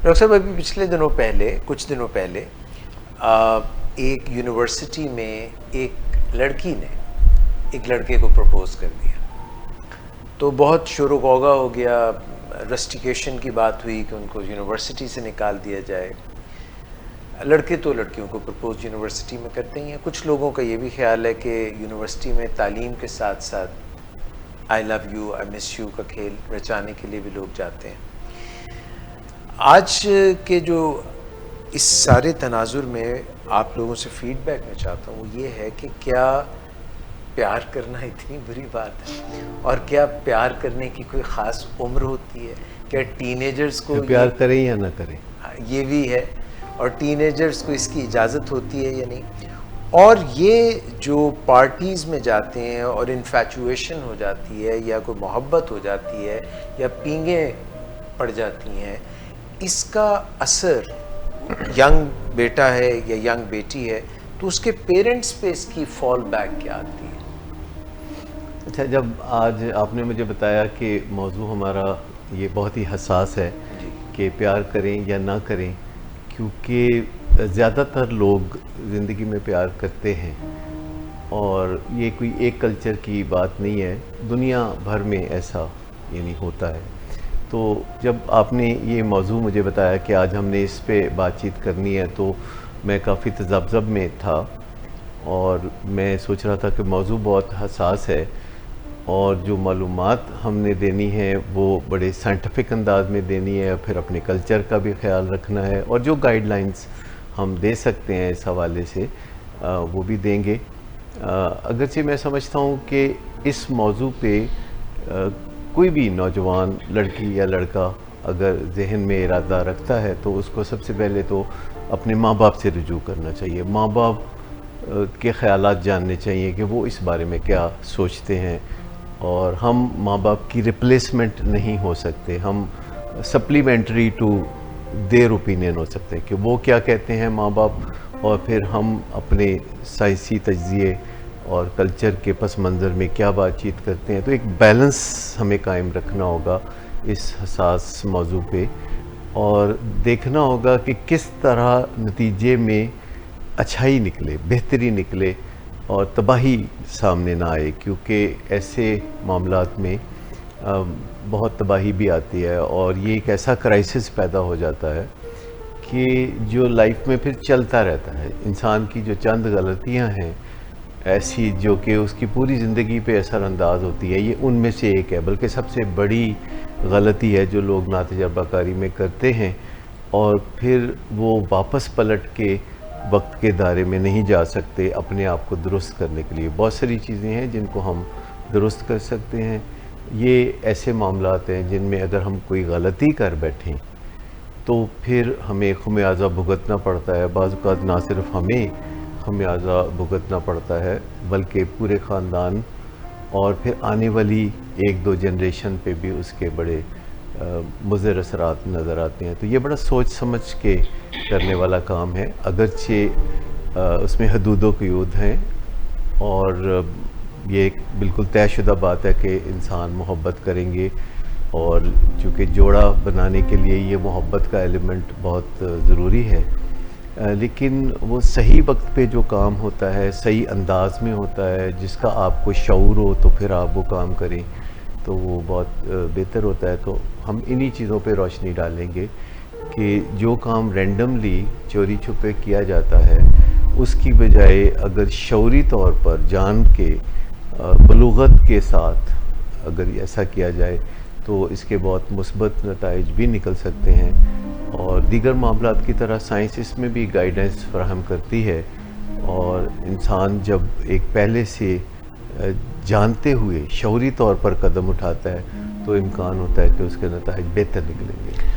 Doctor صاحب ابھی کچھ دنوں پہلے ایک یونیورسٹی میں ایک لڑکی نے ایک لڑکے کو پرپوز کر دیا، تو بہت شور و غوغا ہو گیا، رسٹیکیشن کی بات ہوئی کہ ان کو یونیورسٹی سے نکال دیا جائے۔ لڑکے تو لڑکیوں کو پرپوز یونیورسٹی میں کرتے ہی ہیں، کچھ لوگوں کا یہ بھی خیال ہے کہ یونیورسٹی میں تعلیم کے ساتھ ساتھ آئی love you I miss you کا کھیل رچانے کے لیے بھی لوگ جاتے ہیں۔ آج کے جو اس سارے تناظر میں آپ لوگوں سے فیڈ بیک میں چاہتا ہوں وہ یہ ہے کہ کیا پیار کرنا اتنی بری بات ہے، اور کیا پیار کرنے کی کوئی خاص عمر ہوتی ہے؟ کیا ٹین ایجرز کو پیار کریں یا نہ کریں، یہ بھی ہے، اور ٹین ایجرز کو اس کی اجازت ہوتی ہے یا نہیں؟ اور یہ جو پارٹیز میں جاتے ہیں اور انفیچویشن ہو جاتی ہے یا کوئی محبت ہو جاتی ہے یا پینگیں پڑ جاتی ہیں، اس کا اثر ینگ بیٹا ہے یا ینگ بیٹی ہے تو اس کے پیرنٹس پہ اس کی فال بیک کیا آتی ہے؟ اچھا جب آج آپ نے مجھے بتایا کہ موضوع ہمارا یہ بہت ہی حساس ہے جی کہ پیار کریں یا نہ کریں، کیونکہ زیادہ تر لوگ زندگی میں پیار کرتے ہیں اور یہ کوئی ایک کلچر کی بات نہیں ہے، دنیا بھر میں ایسا ہوتا ہے۔ تو جب آپ نے یہ موضوع مجھے بتایا کہ آج ہم نے اس پہ بات چیت کرنی ہے تو میں کافی تذبذب میں تھا، اور میں سوچ رہا تھا کہ موضوع بہت حساس ہے اور جو معلومات ہم نے دینی ہے وہ بڑے سائنٹیفک انداز میں دینی ہے، پھر اپنے کلچر کا بھی خیال رکھنا ہے، اور جو گائیڈ لائنز ہم دے سکتے ہیں اس حوالے سے وہ بھی دیں گے۔ اگرچہ میں سمجھتا ہوں کہ اس موضوع پہ کوئی بھی نوجوان لڑکی یا لڑکا اگر ذہن میں ارادہ رکھتا ہے تو اس کو سب سے پہلے تو اپنے ماں باپ سے رجوع کرنا چاہیے، ماں باپ کے خیالات جاننے چاہیے کہ وہ اس بارے میں کیا سوچتے ہیں، اور ہم ماں باپ کی ریپلیسمنٹ نہیں ہو سکتے، ہم سپلیمنٹری ٹو دیر اوپینین ہو سکتے ہیں کہ وہ کیا کہتے ہیں ماں باپ، اور پھر ہم اپنے سائنسی تجزیے اور کلچر کے پس منظر میں کیا بات چیت کرتے ہیں۔ تو ایک بیلنس ہمیں قائم رکھنا ہوگا اس حساس موضوع پہ، اور دیکھنا ہوگا کہ کس طرح نتیجے میں اچھائی نکلے، بہتری نکلے اور تباہی سامنے نہ آئے، کیونکہ ایسے معاملات میں بہت تباہی بھی آتی ہے، اور یہ ایک ایسا کرائسس پیدا ہو جاتا ہے کہ جو لائف میں پھر چلتا رہتا ہے۔ انسان کی جو چند غلطیاں ہیں ایسی جو کہ اس کی پوری زندگی پہ اثر انداز ہوتی ہے، یہ ان میں سے ایک ہے، بلکہ سب سے بڑی غلطی ہے جو لوگ ناتجربہ کاری میں کرتے ہیں، اور پھر وہ واپس پلٹ کے وقت کے دائرے میں نہیں جا سکتے اپنے آپ کو درست کرنے کے لیے۔ بہت ساری چیزیں ہیں جن کو ہم درست کر سکتے ہیں، یہ ایسے معاملات ہیں جن میں اگر ہم کوئی غلطی کر بیٹھیں تو پھر ہمیں خمیازہ بھگتنا پڑتا ہے، بعض اوقات نہ صرف ہمیں خمیازہ بھگتنا پڑتا ہے بلکہ پورے خاندان اور پھر آنے والی ایک دو جنریشن پہ بھی اس کے بڑے مضر اثرات نظر آتے ہیں۔ تو یہ بڑا سوچ سمجھ کے کرنے والا کام ہے، اگرچہ اس میں حدود و قیود ہیں، اور یہ ایک بالکل طے شدہ بات ہے کہ انسان محبت کریں گے، اور چونکہ جوڑا بنانے کے لیے یہ محبت کا ایلیمنٹ بہت ضروری ہے، لیکن وہ صحیح وقت پہ جو کام ہوتا ہے، صحیح انداز میں ہوتا ہے، جس کا آپ کو شعور ہو تو پھر آپ وہ کام کریں تو وہ بہت بہتر ہوتا ہے۔ تو ہم انہی چیزوں پہ روشنی ڈالیں گے کہ جو کام رینڈملی چوری چھپے کیا جاتا ہے اس کی بجائے اگر شعوری طور پر جان کے بلوغت کے ساتھ اگر ایسا کیا جائے تو اس کے بہت مثبت نتائج بھی نکل سکتے ہیں، اور دیگر معاملات کی طرح سائنس اس میں بھی گائیڈنس فراہم کرتی ہے، اور انسان جب ایک پہلے سے جانتے ہوئے شعوری طور پر قدم اٹھاتا ہے تو امکان ہوتا ہے کہ اس کے نتائج بہتر نکلیں گے۔